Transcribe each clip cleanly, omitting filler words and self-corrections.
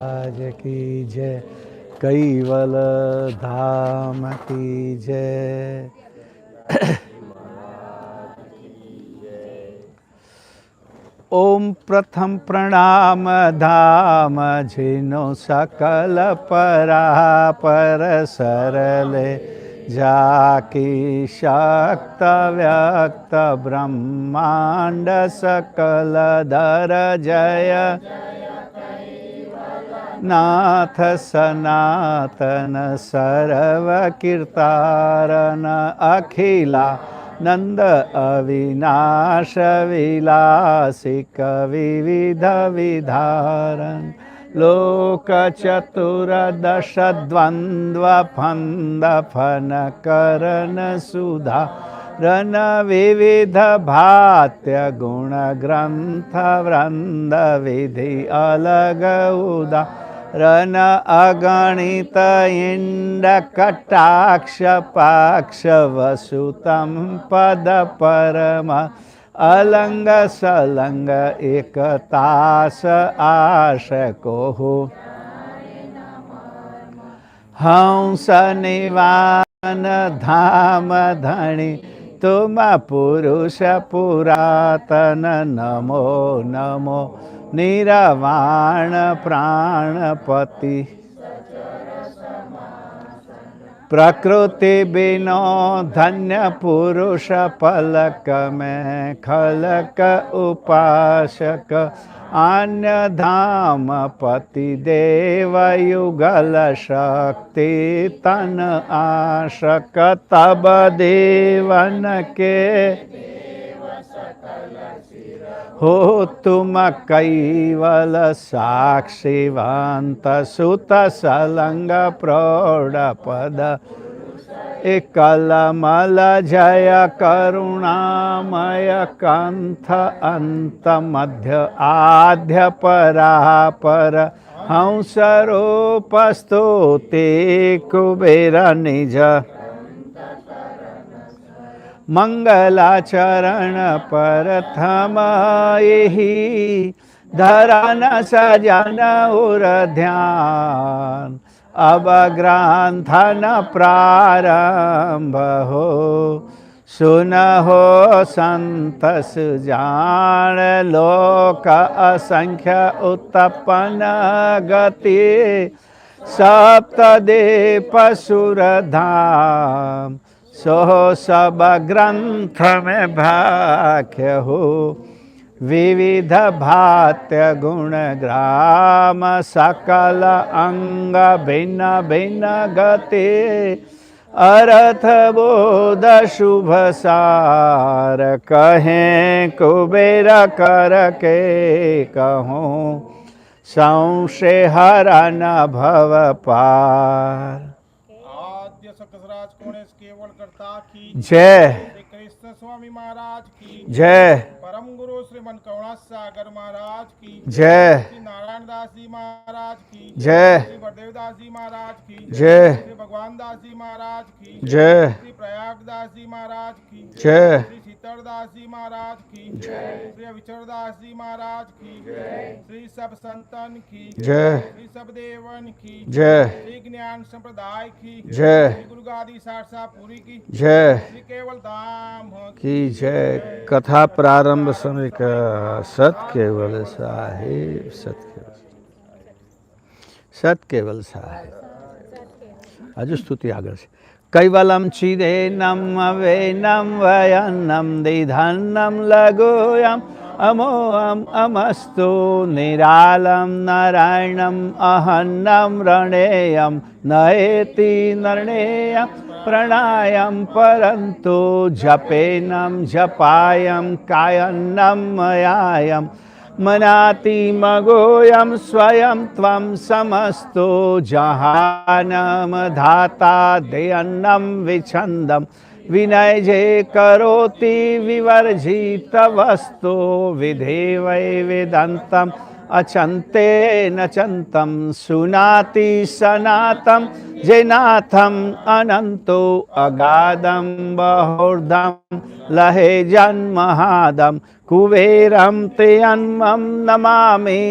आज की जय, कैवल धाम की जय। ओम प्रथम प्रणाम धाम जिनो सकल परापर सरले जाकी शक्त व्यक्त ब्रह्मांड सकल दर जय नाथ सनातन सर्व कीर्तारन अखिला नंद अविनाश विलासिक विविध विधारण लोक चतुर्दश द्वंद्व फंद फन करण सुधा रन विविध भात्य गुण ग्रंथ वृंद विधि अलग उदा रन अगणित इंड कटाक्ष पाक्ष वसुतम पद परम अलंग सलंग एकतास आश कोहु हंस निवान धाम धणी तुम पुरुष पुरातन नमो नमो निरवाण प्राणपति प्रकृति बिनो धन्य पुरुष पलक में खलक उपासक अन्य धाम पति देव युगल शक्ति तन आशक तब देवन के हो तुम कैवल साक्षिवंत सुत सलंग प्रौढ़ पद कलमल जय करुणामय कंथ अंत मध्य आद्य परापर हंस रूप स्तुति कुबेर निज मंगलाचरण प्रथम यही धरन सजन उर ध्यान अब ग्रंथन प्रारंभ हो सुन हो संत सुजान लोक असंख्य उत्पन्न गति सप्तदेव सुर धाम सो सब ग्रंथ में भाख्य हो विविध भात्य गुण ग्राम सकल अंग भिन्न भिन्न गति अर्थ बोध शुभ सार कहें कुबेर कर के कहूँ संशय हरन भव पार। जय कृष्ण स्वामी महाराज की जय परम गुरु श्रीमन करुणा सागर महाराज की जय श्री नारायण दास जी महाराज की जय श्री बलदेव दास जी महाराज की जय श्री भगवान दास जी महाराज की जय श्री प्रयाग दास जी महाराज की जय श्री शीतल दास जी महाराज की श्री अविचर दास जी महाराज की श्री सब संतन की जय श्री सब देवन की जय श्री ज्ञान संप्रदाय की जय श्री गुरु गादी सारसापुरी की जय श्री केवल धाम की जय। कथा प्रारंभ समय का सत केवल साहिब सत केवल साहिब। हजू स्तुति आगे से कैवलम चिदेनम वेनम वयन्नम दिधन्नम लगोयम अमोहम अमस्तु निरालम नारायणम अहन्नम रणेयम नएति नरणेयम प्रणायम परंतु जपेनम जपायम कायन्नम मयायम मनाति मगोयम स्वयं त्वं समस्तो जहानम धाता देयन्नम विछंदम विनय जे करोति विवर्जित वस्तु विधेवै वेदांतम अचंते नचंतम सुनाति सनातम जैनाथम अनंतो अगाधम बहुर्धम लहे जन्महादम कुबेरम ते अन्मम नमामि।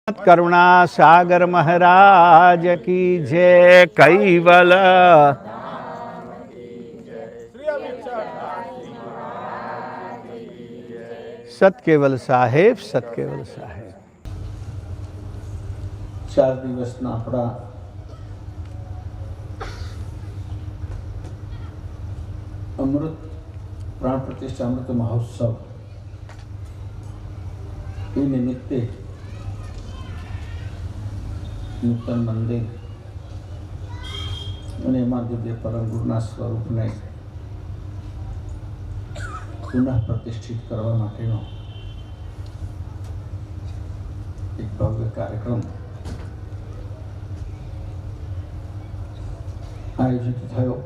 करुणा सागर महाराज की जय। कैवल श्री अविचरदास जी સતકેવલ સાહેબ, સતકેવલ સાહેબ. 4 દિવસના આપણા અમૃત પ્રાણ પ્રતિષ્ઠા અમૃત મહોત્સવ એ નિમિત્તે નૂતન મંદિર અને એમાં દિવ્ય પરમ ગુરુના સ્વરૂપને પુનઃ પ્રતિષ્ઠિત કરવા માટેનો એક ભવ્ય કાર્યક્રમ આયોજિત થયો.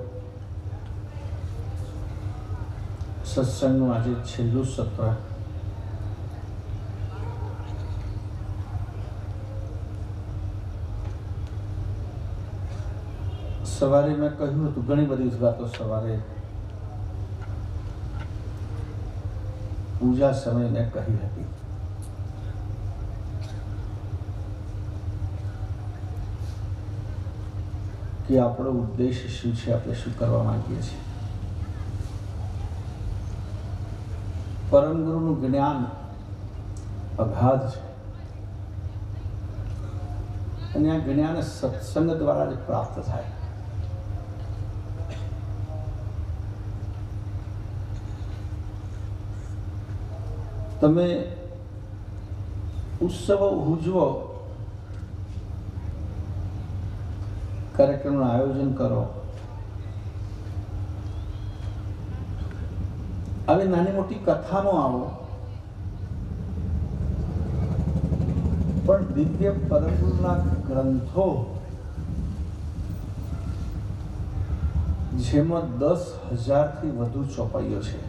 સત્સંગનું આજે છેલ્લું સત્ર. સવારે મેં કહ્યું હતું, ઘણી બધી વાતો સવારે પૂજા સમયે મેં કહી હતી. કે આપણો ઉદ્દેશ શું છે, આપણે શું કરવા માંગીએ છીએ. પરમ ગુરુનું જ્ઞાન અગાધ છે અને આ જ્ઞાન સત્સંગ દ્વારા જ પ્રાપ્ત થાય. તમે ઉત્સવો ઉજવો, કાર્યક્રમનું આયોજન કરો, આવી નાની મોટી કથામાં આવો, પણ દિવ્ય પરમગુરુના ગ્રંથો જેમાં 10,000થી વધુ ચોપાઈઓ છે,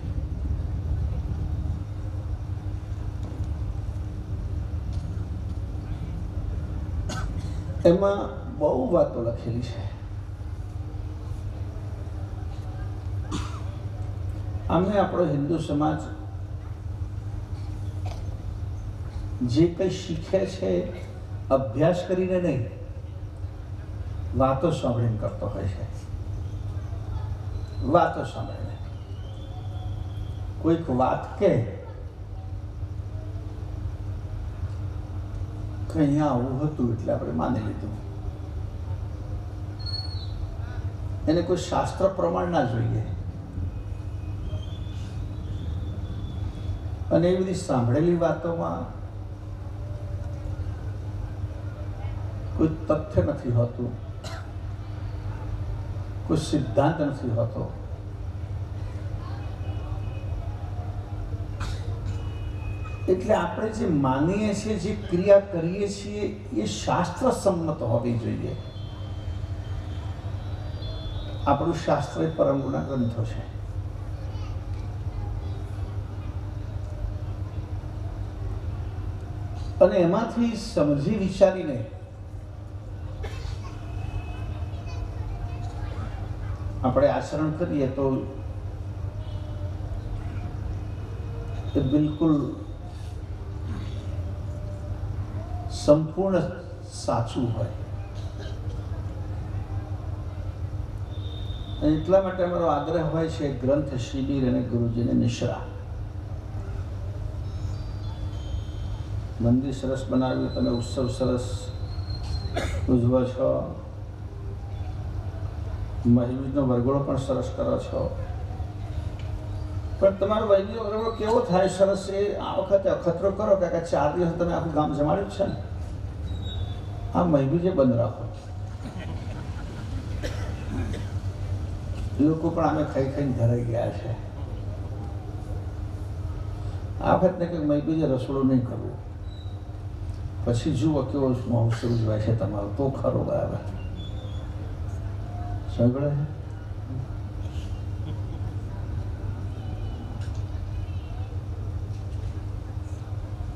એમાં બહુ વાતો લખેલી છે. અમે આપણો હિન્દુ સમાજ જે કંઈ શીખે છે અભ્યાસ કરીને નહીં, વાતો સાંભળીને કરતો હોય છે. વાતો સાંભળીને કોઈક વાત કે અહીંયા આવું હતું એટલે આપણે માની લીધું. એને કોઈ શાસ્ત્ર પ્રમાણ ના જોઈએ. અને એ બધી સાંભળેલી વાતોમાં કોઈ તથ્ય નથી હોતું, કોઈ સિદ્ધાંત નથી હોતો. એટલે આપણે જે માનીએ છીએ, જે ક્રિયા કરીએ છીએ, એ શાસ્ત્ર સંમત હોવી જોઈએ. આપણું શાસ્ત્ર એ પરમ ગુરુના ગ્રંથો છે. અને એમાંથી સમજી વિચારીને આપણે આચરણ કરીએ તો એ બિલકુલ સંપૂર્ણ સાચું હોય. અને એટલા માટે અમારો આગ્રહ હોય છે ગ્રંથ શિબિર અને ગુરુજીને નિશ્રા. મંદિર સરસ બનાવ્યું, તમે ઉત્સવ સરસ ઉજવો છો, મહિબીજનો વરઘોડો પણ સરસ કરો છો, પણ તમારો વૈદિક વરઘોડો કેવો થાય સરસ એ આ વખતે અખતરો કરો કે 4 દિવસ તમે આખું ગામ જમાડ્યું છે ને, આ મહિબીજે બંધ રાખો. લોકો પણ અમે ખાઈ ખાઈને ધરાઈ ગયા છે. આ વખતે કંઈક મહિબીજે રસોડું નહીં કરવું, પછી જુઓ કેવો મહોત્સવ ઉજવાય છે તમારો, તો ખરો. બરાબર સાંભળે છે?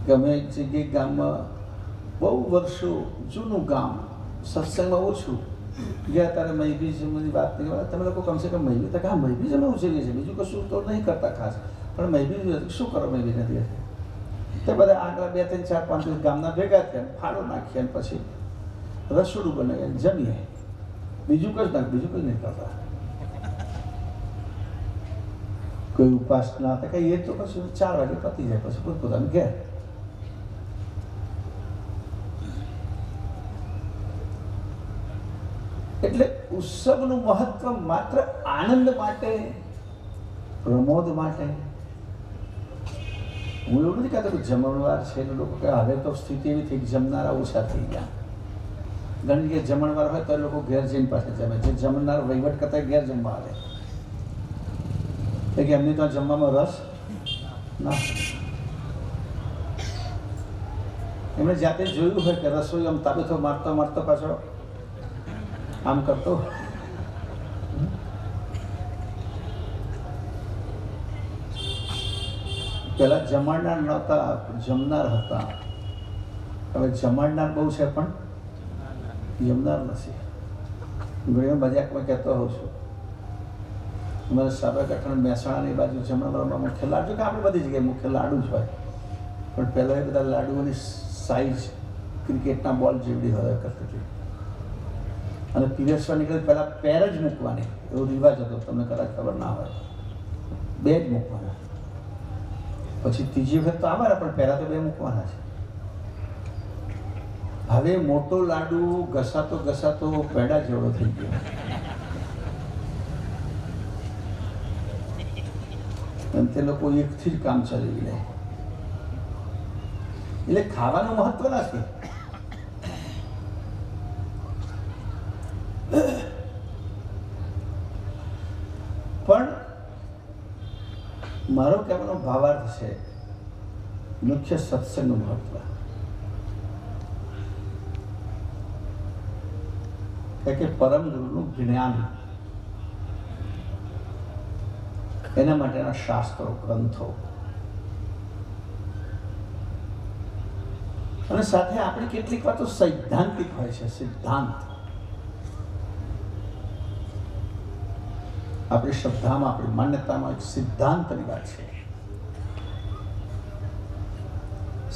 ગમે એક જગ્યાએ ગામમાં બહુ વર્ષો જૂનું ગામ, સત્સંગમાં ઓછું ગયા ત્યારે મહીબીજની વાત કરી. તમે લોકો કમસે કમ મહીબીજ તક હા મહીબીજ અમે ઉજવીએ છીએ, બીજું કશું તો નહીં કરતા ખાસ, પણ મહીબીજ શું કરો મહીબીજના દિવસે? તે બધા આગલા 2 3 4 5 દિવસ ગામના ભેગા થયા, ફાળો નાખીએ અને પછી રસોડું બનાવીએ, જમીએ. બીજું કશું ના, બીજું કંઈ નહીં કરતા. કોઈ ઉપાસના હતા કઈ, એ તો પછી 4 વાગે પતી જાય, પછી પોતપોતાનું ઘેર. એટલે ઉત્સવનું મહત્વ માત્ર આનંદ માટે, પ્રમોદ માટે. હું એવું નથી કહેતો કે જમણવાર છે ને લોકો કે હવે તો સ્થિતિ એવી થઈ જમનારા ઓછા થઈ ગયા. ઘણી જગ્યાએ જમણવાર હોય તો લોકો ઘેર જઈને પાસે જમે. જે જમનાર વહીવટ કરતા ઘેર જમવા આવે કે એમની તો જમવામાં રસ ના. એમણે જાતે જોયું હોય કે રસોઈ આમ તાબેતો મારતો મારતો પાછો આમ કરતો. પેલા જમાડનાર નહોતા, જમનાર હતા. હવે જમાડનાર બહુ છે પણ જમનાર નથી. હું મજાકમાં કહેતો હોઉં છું, અમારે સાબરકાંઠા મહેસાણાની બાજુ જમણવારમાં મુખ્ય લાડુ, કે આપણે બધી જગ્યાએ મુખ્ય લાડુ જ હોય, પણ પહેલાં એ બધા લાડુઓની સાઈઝ ક્રિકેટના બોલ જેવડી હોય કરતી હતી. અને પીરસવા નીકળે પહેલાં પેર જ મૂકવાની, એવો રિવાજ હતો. તમને કદાચ ખબર ના હોય, 2 જ મૂકવાના. પછી ત્રીજી વખત તો અમારા પણ પહેલાં તો 2 મૂકવાના છે. હવે મોટો લાડુ ઘસાતો ઘસાતો પેડા જેવડો થઈ ગયો. અને તે લોકો એકથી જ કામ ચલાવી લે. એટલે ખાવાનું મહત્વ નથી. પણ મારો કહેવાનો ભાવાર્થ છે મુખ્ય સત્સંગનું મહત્વ. કે પરમ ગુરુનું જ્ઞાન, એના માટેના શાસ્ત્રો, ગ્રંથો, અને સાથે આપણી કેટલીક વાતો સૈદ્ધાંતિક હોય છે. સિદ્ધાંત આપણી શ્રદ્ધામાં, આપણી માન્યતામાં એક સિદ્ધાંતની વાત છે.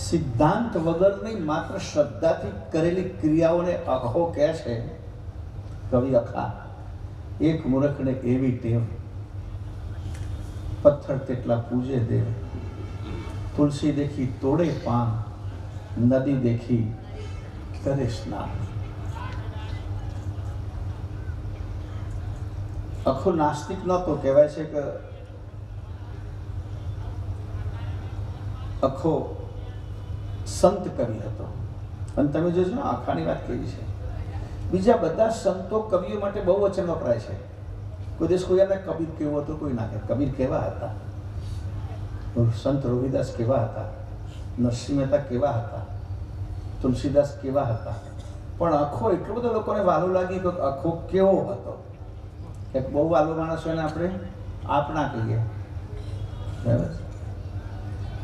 સિદ્ધાંત વગરની માત્ર શ્રદ્ધાથી કરેલી ક્રિયાઓને અખો કહે છે કવિ અખા. એક મૂર્ખને એવી ટેવ, પથ્થર તેટલા પૂજે દેવ. તુલસી દેખી તોડે પાન, નદી દેખી કરે સ્નાન. અખો નાસ્તિક નહોતો. કહેવાય છે કે અખો સંત કવિ હતો. અને તમે જોજો આખાની વાત કેવી છે. બીજા બધા સંતો કવિઓ માટે બહુ વચન વપરાય છે. કોઈ દેશ કોઈ એમને કબીર કેવો હતો, કોઈ ના કહે. કબીર કેવા હતા, સંત રોહિદાસ કેવા હતા, નરસિંહ મહેતા કેવા હતા, તુલસીદાસ કેવા હતા. પણ અખો એટલો બધો લોકોને વાલો લાગી કે અખો કેવો હતો. કે બહુ વાલો માણસ હોય ને આપણે આપ ના કહીએ, બરાબર,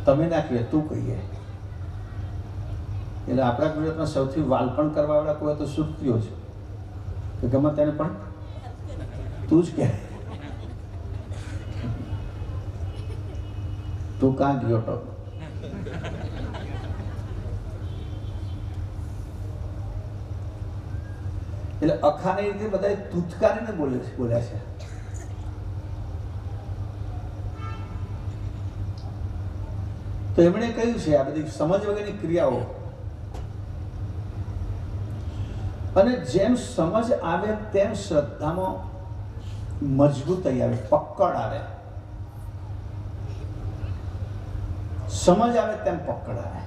તમે ના કહીએ, તું કહીએ. એટલે આપણા ગુજરાતમાં સૌથી વાલપણ કરવાવાળા કોઈ તો સુરતીઓ છે, કે ગમે તેને પણ તું જ કહે. તું કાં ગયો તો એટલે અખાને રીતે બધા તુતકારીને બોલ્યા છે. તો એમણે કહ્યું છે આ બધી સમજ વગરની ક્રિયાઓ, અને જેમ સમજ આવે તેમ શ્રદ્ધામાં મજબૂતાઈ આવે, પકડ આવે. સમજ આવે તેમ પકડ આવે.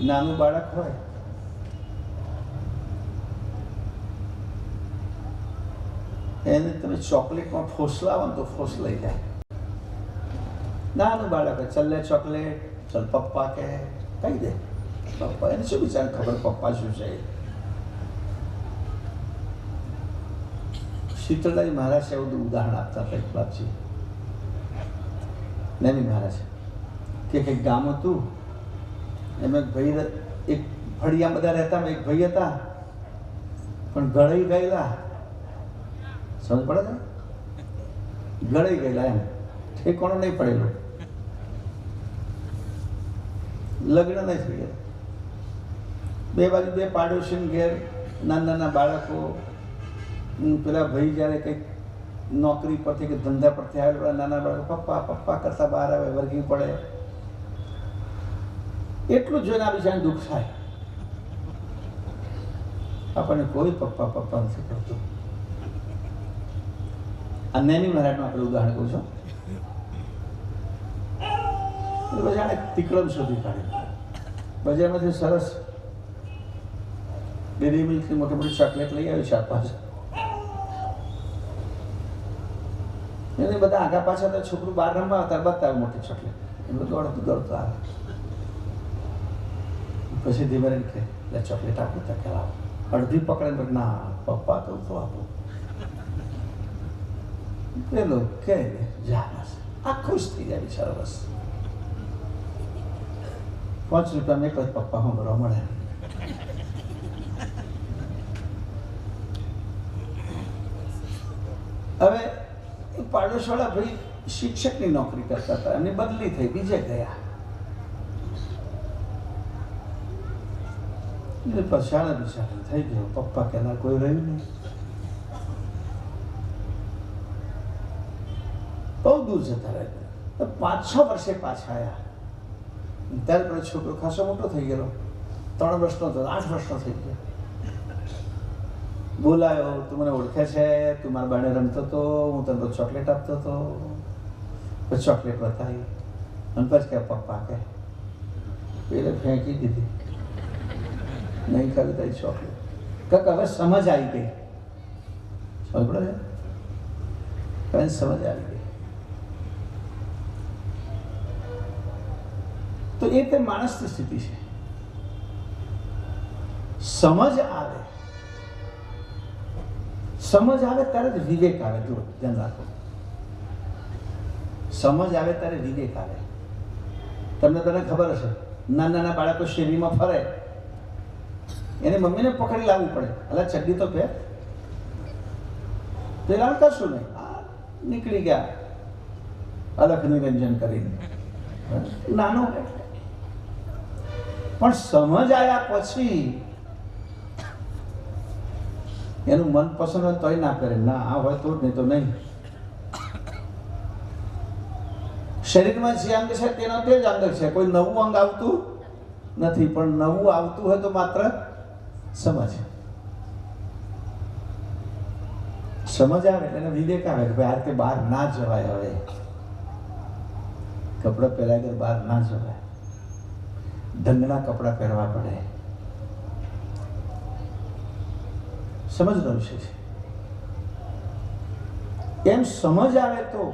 નાનું બાળક હોય, એને તમે ચોકલેટમાં ફોસલાવો ને તો ફોસલાઈ જાય. નાનું બાળક હોય, ચલ્લે ચોકલેટ, ચલ પપ્પા કે કહી દે પપ્પા. એને શું બિચાર ખબર પપ્પા શું છે. શીતળદાજી મહારાજ એવું ઉદાહરણ આપતા હતા. બાપજી નવી મહારાજ કે કંઈક ગામ હતું, એમાં ભાઈ એક ફળિયા બધા રહેતા, એક ભાઈ હતા પણ ગળાઈ ગયેલા. સમજ પડે છે? ગળાઈ ગયેલા એમ ઠેકાણું નહીં પડેલું, લગ્ન નહીં થઈ ગયા. બે બાજુ બે પાડોશી ઘેર નાના નાના બાળકો. પેલા ભાઈ જ્યારે કંઈક નોકરી પરથી કે ધંધા પરથી આવેલા નાના બાળકો પપ્પા પપ્પા કરતા બહાર આવે, વર્ગી પડે. એટલું જોઈને આ બિચારાને દુઃખ થાય. આપણને કોઈ પપ્પા પપ્પા નથી કરતું. આ નેની મહારાજનું આપણે ઉદાહરણ કહું છું. બજારે તિકડમ શોધી કાઢી, બજારમાંથી સરસ ડેરી મિલ્કની મોટી મોટી ચોકલેટ લઈ આવી 4-5. એને બધા આગા પાછા તો છોકરું બહાર રમવા આવતા બતાવે મોટી ચોકલેટ, એનું દોડતું દોડતું આવે. પછી ધીમે રહીને કહે એટલે ચોકલેટ આપું તો કે લાવો. અડધી પકડે ના પપ્પા તો આપું. પેલો કે જા બસ, આ ખુશ થઈ જાય બિચારો. બસ 5 રૂપિયામાં એક જ પપ્પા સાંભળવા મળે. હવે પાડોશવાળા ભાઈ શિક્ષકની નોકરી કરતા હતા, એમની બદલી થઈ, બીજે ગયા. પછાડા બિચારા થઈ ગયો. પપ્પા કહેનાર કોઈ રહ્યું નહીં. બહુ દૂર જતા રહ્યા. 5-6 વર્ષે પાછા આવ્યા. ત્યારે પેલો છોકરો ખાસો મોટો થઈ ગયેલો, 3 વર્ષનો હતો, 8 વર્ષનો થઈ ગયો. બોલાયો, તું મને ઓળખે છે? તું મારા બાને રમતો હતો, હું તને ચોકલેટ આપતો હતો. પછી ચોકલેટ બતાવી અને પછી કે પપ્પા કે પેલે ફેંકી દીધી. નહીં ખાવી તારી ચોકલેટ. કાંક હવે સમજ આવી ગઈ. સમજ પડે? હવે સમજ આવી ગઈ. તો એ તે માણસની સ્થિતિ છે. સમજ આવે ત્યારે જ વિવેક આવે. જો ધ્યાન રાખો, સમજ આવે ત્યારે વિવેક આવે. તને ખબર હશે, નાના નાના બાળકો શેરીમાં ફરે, એને મમ્મીને પકડી લાવવું પડે. અલા ચડ્ડી તો પહેર. પેલા કશું નહીં, નીકળી ગયા અલખ નિરંજન કરીને. નાનો પણ સમજ આવ્યા પછી એનું મન પસંદ હોય તોય ના કરે. ના આ હોય તો જ, નહીં તો નહીં. શરીરમાં જે અંગ છે તેનો તે જ અંગ છે. કોઈ નવું અંગ આવતું નથી, પણ નવું આવતું હોય તો માત્ર સમજ. સમજ આવે એટલે વિવેક આવે કે ભાઈ આ રીતે બહાર ના જવાય. હવે કપડાં પહેર્યા વગર બહાર ના જવાય. ઢંગના કપડાં પહેરવા પડે. સમજનો વિષય છે. એમ સમજ આવે તો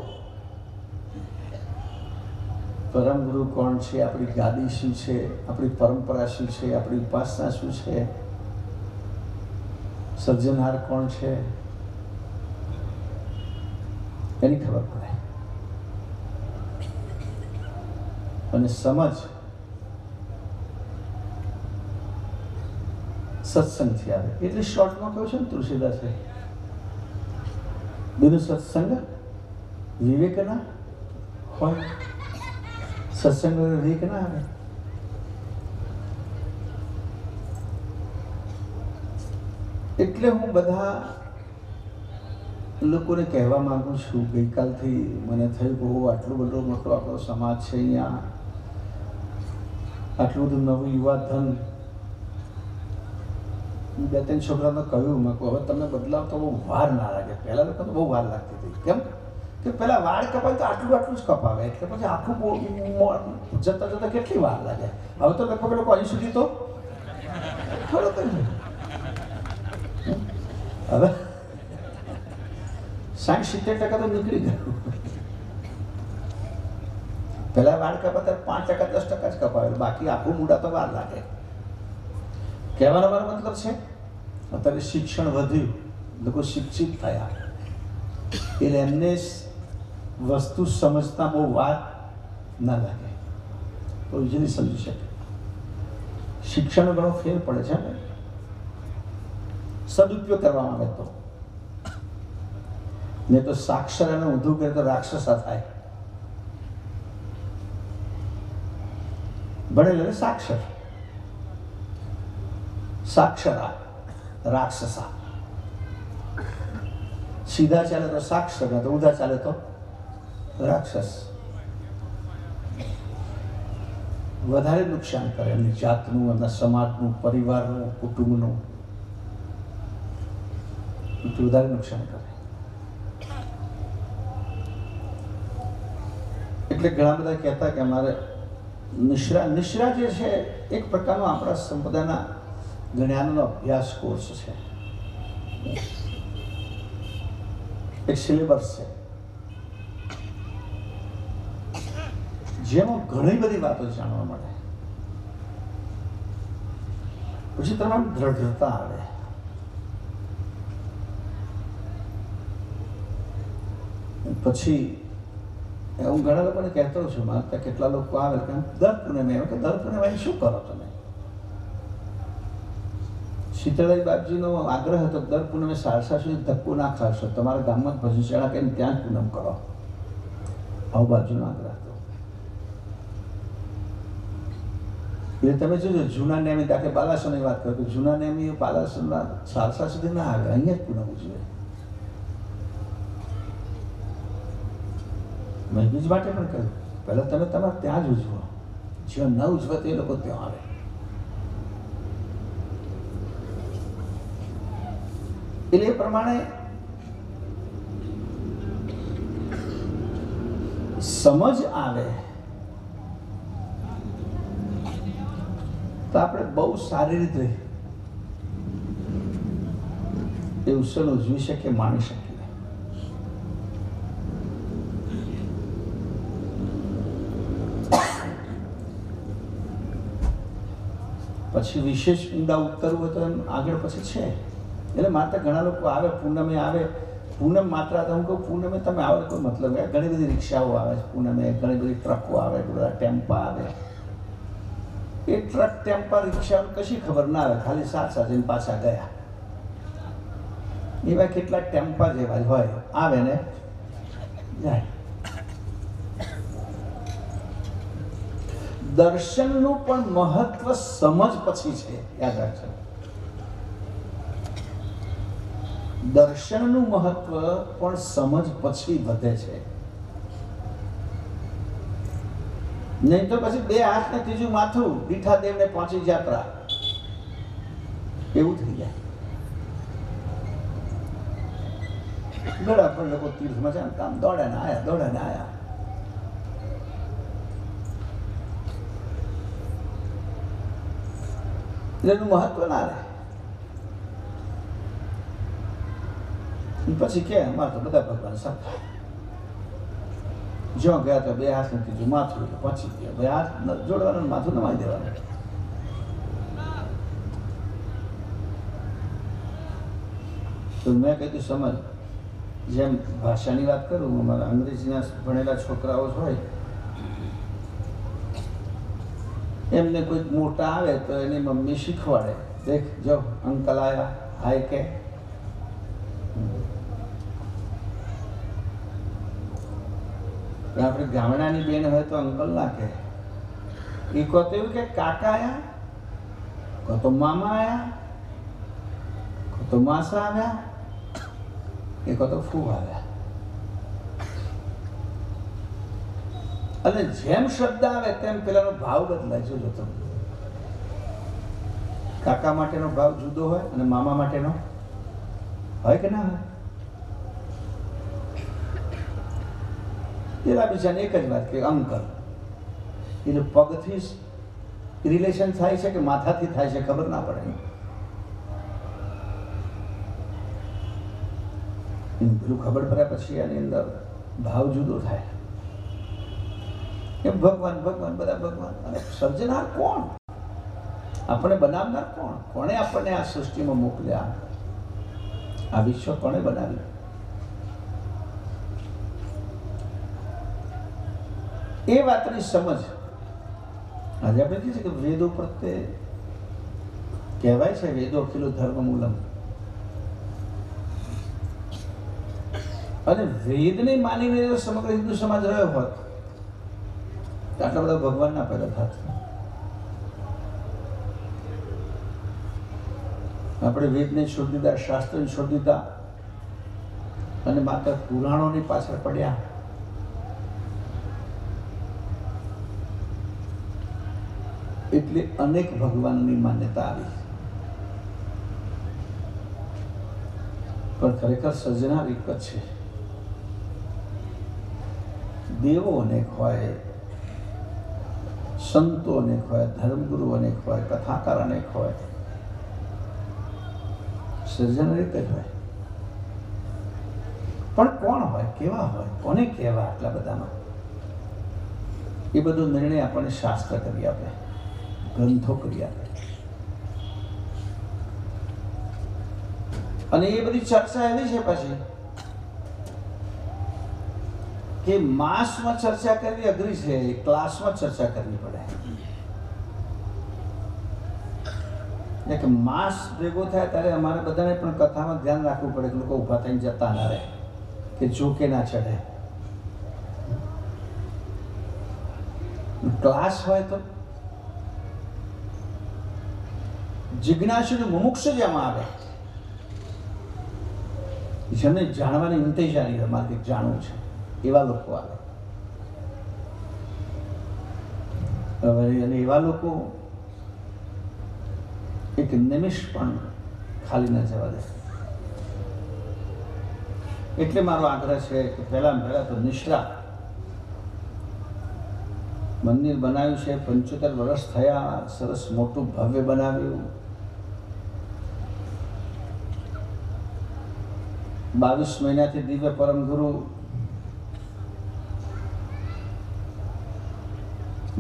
પરમ ગુરુ કોણ છે, આપણી ગાદી શું છે, આપણી પરંપરા શું છે, આપણી ઉપાસના શું છે, સર્જનહાર કોણ છે, એની ખબર પડે. અને સમજ સત્સંગથી આવે. એટલે શોર્ટમાં કહું છું ને તુલસીદાસે, બિન સત્સંગ વિવેક ના હોય. સત્સંગ વિવેક ના આવે. એટલે હું બધા લોકોને કહેવા માંગુ છું, ગઈકાલથી મને થયું બહુ આટલો બધો મોટો આપણો સમાજ છે અહીંયા, આટલું બધું નવું યુવા ધન. 2-3 છોકરાને કહ્યું, મેં કહું હવે તમને બદલાવ તો બહુ વાર ના લાગે. પહેલા લોકો તો બહુ વાર લાગતી હતી. કેમ કે પેલા વાળ કપાય તો આટલું જ કપાવે, એટલે પછી આખું જતા જતા કેટલી વાર લાગે. હવે તો લગભગ લોકો અહીં સુધી તો થોડો હવે 60-70% તો નીકળી ગયું. પેલા વાળ કપાતા 5%-10% જ કપાવે, બાકી આખું મૂડા તો વાર લાગે. કહેવાનો મારો મતલબ છે અત્યારે શિક્ષણ વધ્યું, લોકો શિક્ષિત થયા, એટલે એમને વસ્તુ સમજતા બહુ વાર ના લાગે, તો ઇઝીલી સમજી શકે. શિક્ષણનો ઘણો ફેર પડે છે ને, સદુપયોગ કરવામાં આવે તો. નહીં તો સાક્ષર અને ઊંધું કરે તો રાક્ષસા થાય. ભણેલ એટલે સાક્ષર, સાક્ષરા રાક્ષસા. સીધા ચાલે તો સાક્ષર, તો ઊંધા ચાલે તો રાક્ષસ. વધારે નુકસાન કરે એમની જાતનું, એમના સમાજનું, પરિવારનું, કુટુંબનું વધારે નુકસાન કરે. એટલે ઘણા બધા કહેતા કે અમારે નિશ્રા જે છે એક પ્રકારનો આપણા સંપ્રદાયના જ્ઞાનનો અભ્યાસ કોર્સ છે, એક સિલેબસ છે જેમાં ઘણી બધી વાતો જાણવા મળે. પછી તમારી દ્રઢતા આવે. પછી હું ઘણા લોકોને કહેતો છું, મારા કેટલા લોકો આવે કે દર પૂનમે આવે કે દર પૂનમે શું કરો તમે? શીતળાઈ બાપજીનો આગ્રહ હતો દર પૂનમે સારસા સુધી ધક્કો ના ખાશો, તમારા ગામમાં ભજનશાળા કરીને ત્યાં જ પૂનમ કરો. આવો બાપજીનો આગ્રહ હતો. એટલે તમે જોજો જૂના નેમી, દાખલે બાલાસરની વાત કરો તો જૂના નેમી બાલાસરના સારસા સુધી ના આવે, અહીંયા જ પૂનમ ઉજવે. મેં બીજ માટે પણ કહ્યું પહેલાં તમે તમારે ત્યાં જ ઉજવો, જ્યાં ન ઉજવે તે લોકો ત્યાં આવે. એટલે એ પ્રમાણે સમજ આવે તો આપણે બહુ સારી રીતે એ ઉત્સવ ઉજવી શકીએ, માણી શકીએ. પછી વિશેષ ઊંડા ઉતરવું હોય તો એમ આગળ પછી છે. એટલે માત્ર ઘણા લોકો આવે પૂનમે આવે, પૂનમ માત્ર તો હું કહું પૂનમે તમે આવે કોઈ મતલબ નહીં. ઘણી બધી રિક્ષાઓ આવે છે પૂનમે, ઘણી બધી ટ્રકો આવે, બધા ટેમ્પા આવે. એ ટ્રક ટેમ્પા રિક્ષા કશી ખબર ના આવે, ખાલી સાથ જઈને પાછા ગયા. એવા કેટલાક ટેમ્પા જેવા જ હોય, આવે ને જાય. દર્શનનું પણ મહત્વ સમજ પછી છે, યાદ રાખજો. દર્શનનું મહત્વ પણ સમજ પછી વધે છે. નહીં તો પછી બે હાથ ને ત્રીજું માથું, દીઠા દેવ ને પહોંચી જાત્રા, એવું થઈ જાય. ઘણા પણ લોકો તીર્થમાં છે કામ દોડે ને આયા, દોડે ને આયા. એનું મહત્વ ના રહે. પછી કે અમારે તો બધા ભગવાન સરખા, જો ગયા તો બે હાથ ને ત્રીજું માથું, પહોંચી ગયા. બે હાથ જોડવાનું, માથું નમાઈ દેવાનું. તો મેં કીધું સમજ. જેમ ભાષાની વાત કરું, અમારા અંગ્રેજીના ભણેલા છોકરાઓ હોય એમને કોઈ મોટા આવે તો એની મમ્મી શીખવાડે, દેખ જો અંકલ આયા, હાય કે. આપણે ગામડાની બેન હોય તો અંકલ ના કે, એ કહો તો એવું કે કાકા આયા, કહો તો મામા આયા, કહો તો માસા આવ્યા, એ કહો તો ફૂ આવ્યા. અને જેમ શબ્દ આવે તેમ પેલાનો ભાવ બદલાય. જોજો તમે, કાકા માટેનો ભાવ જુદો હોય અને મામા માટેનો હોય કે ના હોય. પેલા બીજાને એક જ વાત કે અંકલ. એટલે પગથી રિલેશન થાય છે કે માથાથી થાય છે ખબર ના પડે. પેલું ખબર પડ્યા પછી એની અંદર ભાવ જુદો થાય. એમ ભગવાન ભગવાન બધા ભગવાન. અને સર્જનાર કોણ? આપણે બનાવનાર કોણ? કોણે આપણને આ સૃષ્ટિમાં મોકલ્યા? આ વિશ્વ કોણે બનાવ્યું? એ વાતની સમજ આજે આપણે કહીએ છીએ કે વેદો પ્રત્યે કહેવાય છે વેદો અખિલો ધર્મ મૂલમ. અને વેદને માનીને સમગ્ર હિન્દુ સમાજ રહ્યો હોત તો આટલા બધા ભગવાન ના પેદા થાત. આપણે વેદને છોડી દીધા, શાસ્ત્રને છોડી દીધા અને માત્ર પુરાણોની પાછળ પડ્યા. એટલે અનેક ભગવાનની માન્યતા આવી. પણ ખરેખર સર્જનાર એક જ છે. દેવો અનેક હોય, સંતો અનેક હોય, ધર્મગુરુ અનેક હોય, કથાકાર અનેક હોય, સર્જન એક જ હોય. પણ કોણ હોય, કેવા હોય, કોને કહેવા, આટલા બધામાં એ બધો નિર્ણય આપણને શાસ્ત્ર કરી આપે, ગ્રંથો કરી આપે. અને એ બધી ચર્ચા એવી છે પછી કે માસમાં ચર્ચા કરવી અઘરી છે, ક્લાસમાં ચર્ચા કરવી પડે. કે માસ ભેગો થાય ત્યારે અમારે બધાને પણ કથામાં ધ્યાન રાખવું પડે કે લોકો ઊભા થઈને જતા ના રહે, કે જોકે ના ચઢે. ક્લાસ હોય તો જિજ્ઞાસુ મુમુક્ષ જેમાં આવે, જેમને જાણવાની ઇંતજારી અમારે કંઈક જાણવું છે, એવા લોકો આવે. હવે અને એવા લોકો એક નિમિષ પણ ખાલી ન જવા દે. એટલે મારો આગ્રહ છે કે પહેલા તો નિષ્ઠા. મંદિર બનાવ્યું છે, 75 વર્ષ થયા, સરસ મોટું ભવ્ય બનાવ્યું. 22 મહિનાથી દિવ્ય પરમ ગુરુ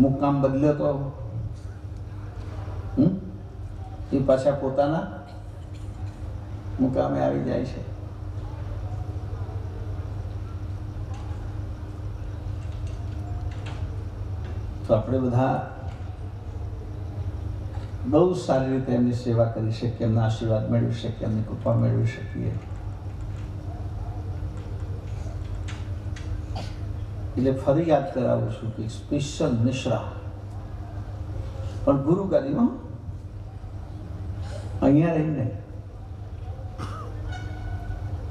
મુકામ બદલ્યો તો એ પાછા પોતાના મુકામે આવી જાય છે. તો આપણે બધા બહુ સારી રીતે એમની સેવા કરી શકીએ, એમના આશીર્વાદ મેળવી શકીએ, એમની કૃપા મેળવી શકીએ. એટલે ફરી યાદ કરાવું છું કે સ્પેશિયલ નિશ્રા પણ ગુરુ ગાદીમાં અહીંયા રહીને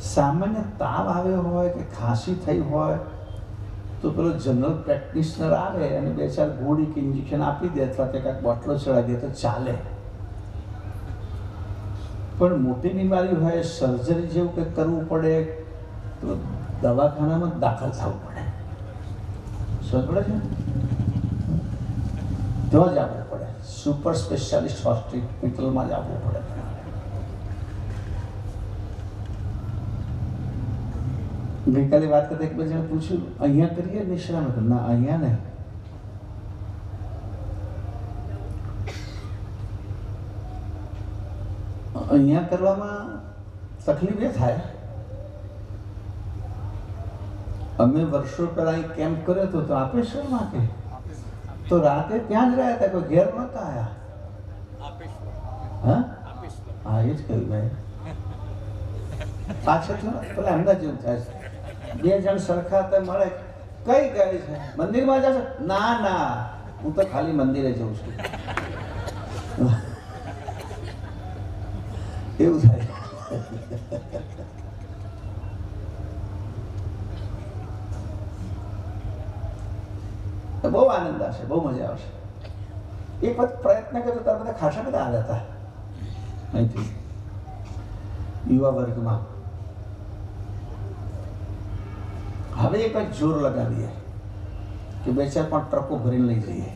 સામાન્ય તાવ આવ્યો હોય કે ખાંસી થઈ હોય તો પેલો જનરલ પ્રેક્ટિશનર આવે અને 2-4 ગોળી કે ઇન્જેક્શન આપી દે અથવા તો કાંઈક બોટલો ચડાવી દે તો ચાલે. પણ મોટી બીમારી હોય, સર્જરી જેવું કંઈક કરવું પડે તો દવાખાનામાં દાખલ થવું પડે. સમજ પડે છે? ત્યાં જ આવવું પડે, સુપર સ્પેશિયાલિસ્ટ હોસ્પિટલમાં જ આવવું પડે. ગઈકાલે વાત કરતા એક બધાને પૂછ્યું, અહીંયા કરીએ નિશ્રામ? ના, અહીંયા નહીં. અહીંયા કરવામાં તકલીફ એ થાય. અમે વર્ષો પહેલા અહીં કેમ્પ કર્યો હતો તો આપે શું માટે તો રાતે ત્યાં જ રહ્યા હતા, કોઈ ઘેર નહોતા આવ્યા. હા હા, એ જ કહ્યું ભાઈ. પાછળ પેલા એમના જેવું થાય છે, 2 જણ સરખા હતા, મળે, કઈ ગાડી છે, મંદિરમાં જશે? ના ના, હું તો ખાલી મંદિરે જઉં છું. એવું થાય. બહુ આનંદ આવશે, બહુ મજા આવશે. એક વખત પ્રયત્ન કર્યો ત્યારે બધા ખાસા બધા આવ્યા હતા અહીંથી યુવા વર્ગમાં. હવે એક જ જોર લગાવીએ કે 2-4-5 ટ્રકો ભરીને લઈ જઈએ.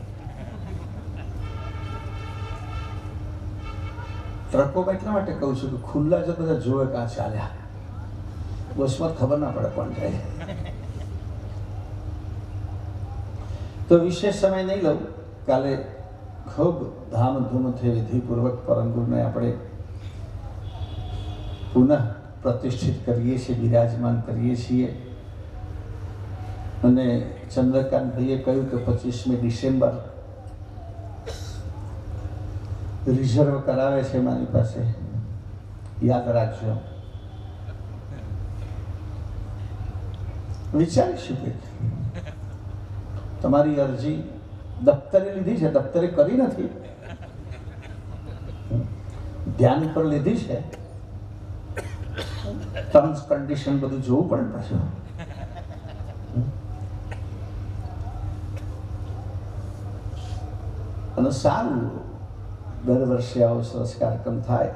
ટ્રકો એટલા માટે કહું છું કે ખુલ્લા જો બધા જોવે કાં ચાલ્યા, બસમાં ખબર ના પડે કોણ જાય. તો વિશેષ સમય નહીં લઉં. કાલે ખૂબ ધામધૂમથી વિધિપૂર્વક પરમ ગુરુને આપણે પુનઃ પ્રતિષ્ઠિત કરીએ છીએ, બિરાજમાન કરીએ છીએ. અને ચંદ્રકાંતભાઈએ કહ્યું કે 25મી ડિસેમ્બર રિઝર્વ કરાવે છે મારી પાસે, યાદ રાખજો. વિચારીશું કે તમારી અરજી દફતરે લીધી છે, દફતરે કરી નથી. ધ્યાન ઉપર લીધી છે, ટર્મ્સ કન્ડિશન બધું જોવું પડે પાછું. અને સારું, દર વર્ષે આવો સરસ કાર્યક્રમ થાય.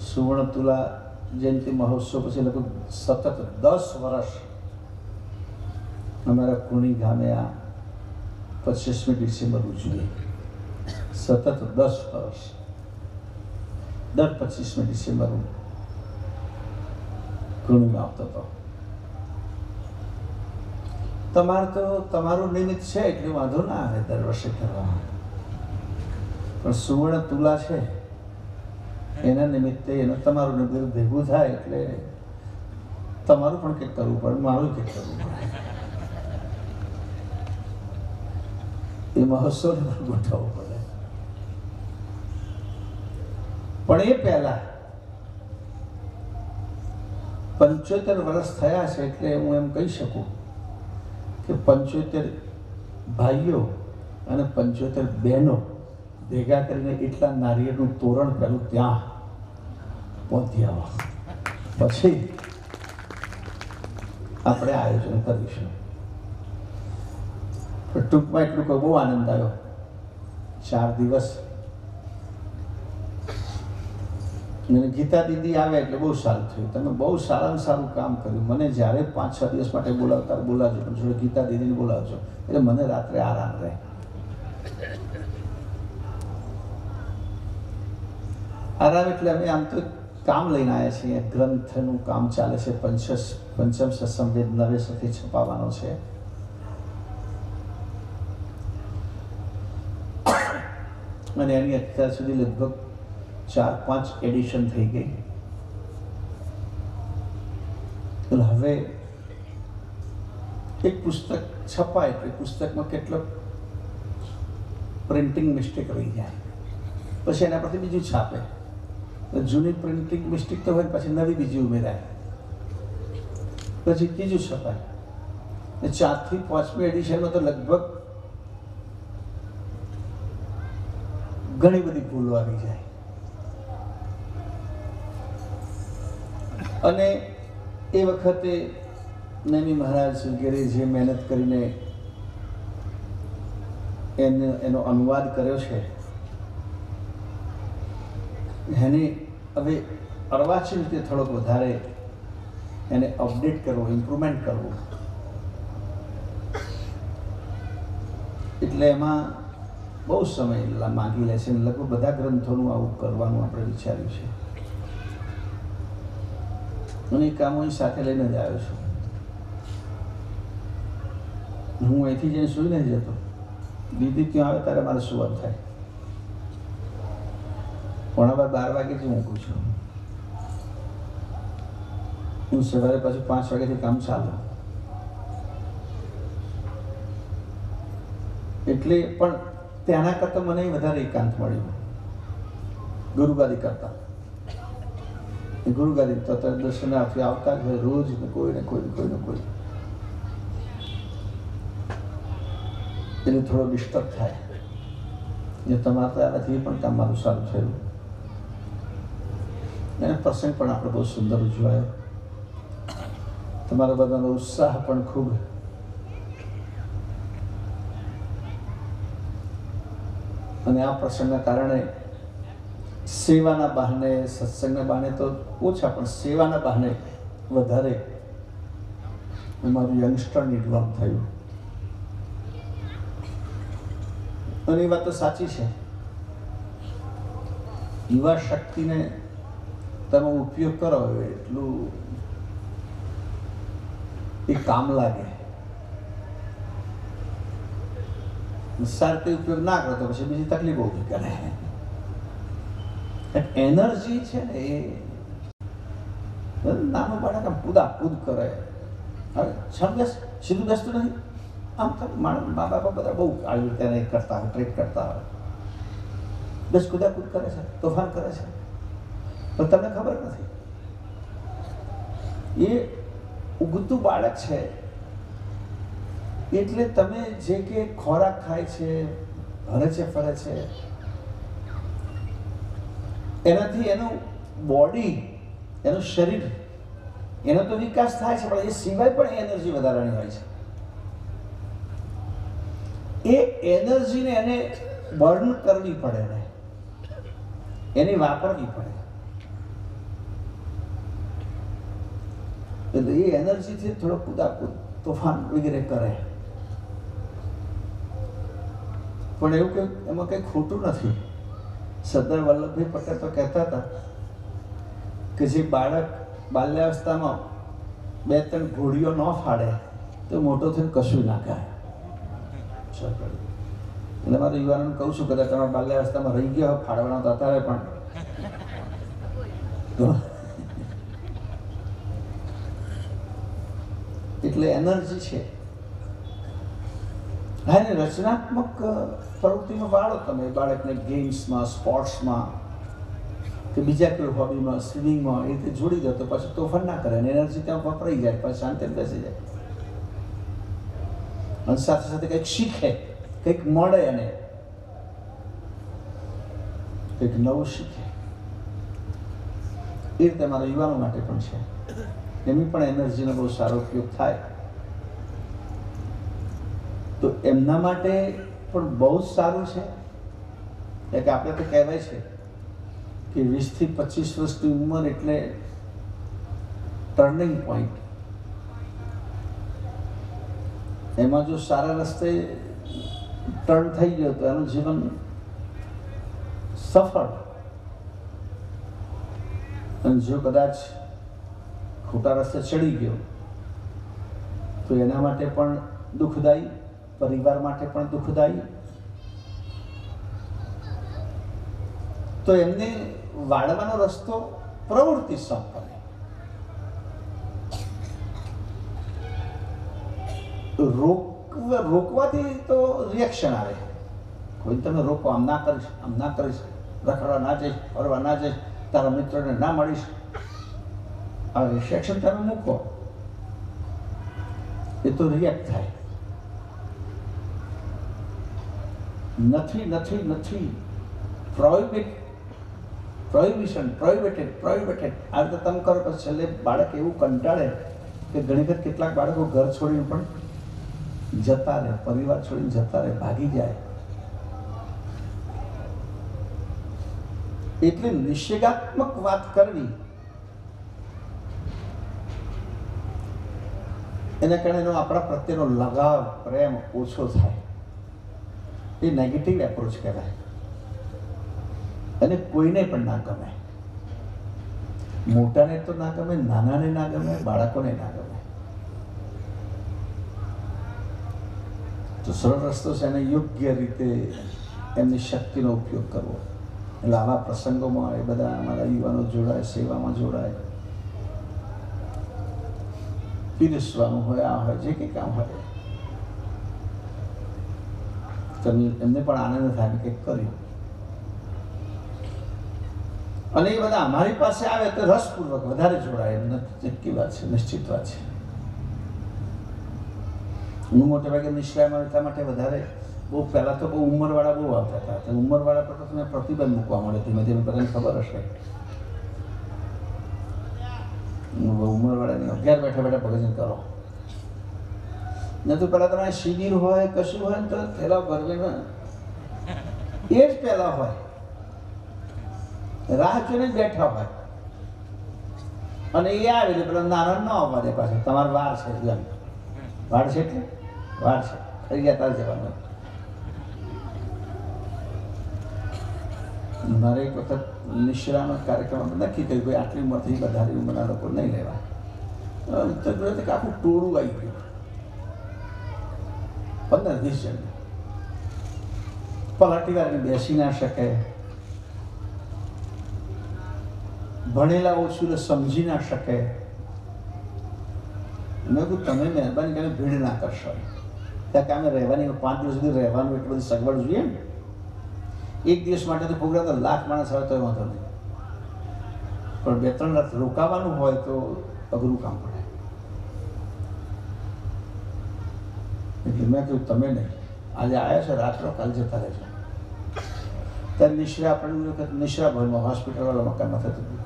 સુવર્ણ તુલા જયંતિ મહોત્સવ પછી લગભગ સતત 10 વર્ષ અમારા કુણી ગામે આ 25મી ડિસેમ્બર ઉજવીએ. સતત 10 વર્ષ દર 25મી ડિસેમ્બર હું કુણીમાં આવતો હતો. તમારું નિમિત્ત છે એટલે વાંધો ના આવે દર વર્ષે કરવામાં, પણ સુવર્ણ તુલા છે એના નિમિત્તે તમારું નિમિત્ત ભેગું થાય એટલે તમારું પણ કંઈક કરવું પડે, મારું કંઈક કરવું પડે. એ મહોત્સવને પણ ગોઠવવું પડે. પણ એ પહેલા 75 વર્ષ થયા છે એટલે હું એમ કહી શકું કે 75 ભાઈઓ અને 75 બહેનો ભેગા કરીને એટલા નારિયેળનું તોરણ પહેલું ત્યાં પહોંચી આવો, પછી આપણે આયોજન કરીશું. પણ ટૂંકમાં એટલું કહું, બહુ આનંદ આવ્યો. 4 દિવસ મને ગીતા દીદી આવે એટલે બહુ સારું થયું. તમે બહુ સારામાં સારું કામ કર્યું. મને જ્યારે 5-6 દિવસ માટે બોલાવતા બોલાવજો, પણ જોડે ગીતા દીદીને બોલાવજો એટલે મને રાત્રે આરામ રહે. આરામ એટલે અમે આમ તો કામ લઈને આવ્યા છીએ. ગ્રંથનું કામ ચાલે છે. પંચમ સત્સંવેદ નવેસરથી છપાવવાનો છે. અને એની અત્યાર સુધી લગભગ 4-5 એડિશન થઈ ગઈ. એટલે હવે એક પુસ્તક છપાય એટલે પુસ્તકમાં કેટલો પ્રિન્ટિંગ મિસ્ટેક રહી જાય, પછી એના પરથી બીજું છાપે. જૂની પ્રિન્ટિંગ મિસ્ટેક તો હોય, પછી નવી બીજી ઉમેરાય, પછી ત્રીજું છપાય. 4થી 5મી એડિશનમાં તો લગભગ ઘણી બધી ભૂલો આવી જાય. અને એ વખતે નેમી મહારાજ વગેરે જે મહેનત કરીને એનો અનુવાદ કર્યો છે, એને હવે અર્વાચીન રીતે થોડોક વધારે એને અપડેટ કરવો, ઇમ્પ્રુવમેન્ટ કરવું. એટલે એમાં બહુ સમય માગી લે છે. લગભગ બધા ગ્રંથોનું આવું કરવાનું આપણે વિચાર્યું છે. અને એ કામ હું સાથે લઈને જ આવ્યો છું. હું અહીંથી જઈને સૂઈ નહીં જતો. દીદી ત્યાં આવે ત્યારે મારે સુવાનું થાય. 11:30 વાગે જ ઊંઘું છું. હું સવારે પાછું 5 વાગ્યાથી કામ ચાલુ. એટલે પણ ત્યાંના કરતાં મને વધારે એકાંત મળ્યું ગુરુગાદી કરતાં. ગુરુગાદી તો દર્શનાર્થી આવતા જ હોય રોજ, કોઈ ને કોઈ. એટલે થોડો ડિસ્ટર્બ થાય. જે તમારે ત્યાંથી પણ કામ મારું સારું થયું. અને પ્રસંગ પણ આપણે બહુ સુંદર ઉજવાયો. તમારા બધાનો ઉત્સાહ પણ ખૂબ. અને આ પ્રસંગના કારણે સેવાના બહાને, સત્સંગના બહાને તો ઓછા, પણ સેવાના બહાને વધારે અમારું યંગસ્ટર નિર્માણ થયું. અને એ વાત તો સાચી છે. યુવા શક્તિને તમે ઉપયોગ કરો એટલું એ કામ લાગે. સારી ઉપયોગ ના કરો તો પછી બીજી તકલીફો ઊભી કરે. એનર્જી છે ને એ નાનું બાળક આમ કૂદાકૂદ કરે. હવે સીધું બેસતું નથી. આમ તો મા બાપ બધા બહુ આવી રીતે એને કરતા હોય, ટ્રેક કરતા હોય. બસ કૂદાકૂદ કરે છે, તોફાન કરે છે, પણ તમને ખબર નથી એ ઉગતું બાળક છે. એટલે તમે જે કે ખોરાક ખાય છે, હરે છે, ફરે છે, એનાથી એનું બોડી, એનું શરીર, એનો તો વિકાસ થાય છે, પણ એ સિવાય પણ એનર્જી વધારાની હોય છે. એ એનર્જીને એને બર્ન કરવી પડે ને એની વાપરવી પડે. એટલે એ એનર્જીથી થોડો કુદાકુદ, તોફાન વગેરે કરે. પણ એવું કંઈ એમાં કંઈ ખોટું નથી. સરદાર વલ્લભભાઈ પટેલ તો કહેતા હતા કે જે બાળક બાલ્યાવસ્થામાં 2-3 ઘોડીઓ ન ફાડે તો મોટો થઈને કશું ના કરે. એટલે મારે યુવાનોને કહું છું, કદાચ તમારા બાલ્યાવસ્થામાં રહી ગયા હોય ફાડવાનો તો અત્યારે પણ એટલે એનર્જી છે. હા, એને રચનાત્મક પ્રવૃત્તિમાં વાળો તમે બાળકને ગેમ્સમાં, સ્પોર્ટ્સમાં કે બીજા કોઈ હોબીમાં, સ્વિમિંગમાં એ રીતે જોડી દો તો પછી તોફાન ના કરે અને એનર્જી ત્યાં વપરાઈ જાય, પછી શાંતિ બેસી જાય અને સાથે સાથે કંઈક શીખે, કંઈક મળે, અને કંઈક નવું શીખે. એ રીતે મારા યુવાનો માટે પણ છે. એમની પણ એનર્જીનો બહુ સારો ઉપયોગ થાય તો એમના માટે પણ બહુ જ સારું છે. કે આપણે તો કહેવાય છે કે 20 થી 25 વર્ષની ઉંમર એટલે ટર્નિંગ પોઈન્ટ. એમાં જો સારા રસ્તે ટર્ન થઈ ગયો તો એનું જીવન સફળ, અને જો કદાચ ખોટા રસ્તે ચડી ગયો તો એના માટે પણ દુઃખદાયી, પરિવાર માટે પણ દુઃખદાયી. તો એમને વાળવાનો રસ્તો પ્રવૃત્તિ સંપન્ન. રોકવાથી તો રિએક્શન આવે. કોઈ તમે રોકો, આમ ના કરીશ, આમ ના કરીશ, રખડવા ના જઈશ, ફરવા ના જઈશ, તારા મિત્રોને ના મળીશ, આ રિએક્શન તમે મૂકો, એ તો રિએક્ટ થાય. નથી નથી નથી, પ્રોહિબિશન, પ્રોહિબિટેડ આ રીતે તમે કરો પછી છેલ્લે બાળક એવું કંટાળે કે ઘણી વખત કેટલાક બાળકો ઘર છોડીને પણ જતા રહે, પરિવાર છોડીને જતા રહે, ભાગી જાય. એટલે નિષેધાત્મક વાત કરવી, એના કારણે એનો આપણા પ્રત્યેનો લગાવ, પ્રેમ ઓછો થાય. એ નેગેટિવ એપ્રોચ કહેવાય. અને કોઈને પણ ના ગમે. મોટાને તો ના ગમે, નાનાને ના ગમે, બાળકોને ના ગમે. તો સરળ રસ્તો છે એને યોગ્ય રીતે એમની શક્તિનો ઉપયોગ કરવો. એટલે આવા પ્રસંગોમાં એ બધા અમારા યુવાનો જોડાય, સેવામાં જોડાય, પીરસવાનું હોય, આ હોય, જે કંઈ કામ હોય, એમને પણ આનંદ થાય કંઈક કર્યું. અને એ બધા અમારી પાસે આવે તો રસપૂર્વક વધારે જોડાય. એમને નક્કી વાત છે, નિશ્ચિત વાત છે. હું મોટે ભાગે નિશ્ચયમાં એટલા માટે વધારે બહુ પહેલાં તો બહુ ઉંમરવાળા બહુ આવતા હતા. ઉંમરવાળા પર તો તમે પ્રતિબંધ મૂકવા મળે, ધીમે ધીમે બધાને ખબર હશે. ઉંમરવાળાની 11 બેઠા બેઠા ભજન કરો. ને તો પહેલાં તમારે શિબિર હોય, કશું હોય ને તો પહેલાં ભરવીને એ જ પહેલાં હોય, રાહ જોઈને બેઠા હોય, અને એ આવે એટલે પેલા નાના ન આવવા દે પાછા. તમારે વાર છે, એમ વાર છે એટલે વાર છે, થઈ ગયા તાર જવાનું. મારે એક વખત નિશ્રાનો કાર્યક્રમ નક્કી કર્યું, ભાઈ આટલી ઉંમરથી વધારે ઉંમરના લોકો નહીં લેવા. ઉત્તર ગુજરાત આખું ટોળું આવી ગયું, 15-20 જણ. પલાટી વાર બેસી ના શકે, ભણેલા ઓછું સમજી ના શકે. મેં કહ્યું તમે મહેરબાની કરીને ભીડ ના કરશો, ત્યાં કે અમે રહેવાની 5 દિવસ સુધી રહેવાનું એટલી બધી સગવડ જોઈએ ને. એક દિવસ માટે તો પ્રોગ્રામ તો 1 લાખ માણસ આવે તો વાંધો નહીં, પણ 2-3 રાત રોકાવાનું હોય તો અઘરું કામ પડે. એટલે મેં કહ્યું તમે નહીં, આજે આવ્યા છો રાત્રો, કાલ જતા રહેજો. ત્યારે નિશ્રા આપણને વખત નિશ્રા ભવનમાં હોસ્પિટલવાળા મકાનમાં થતું હતું.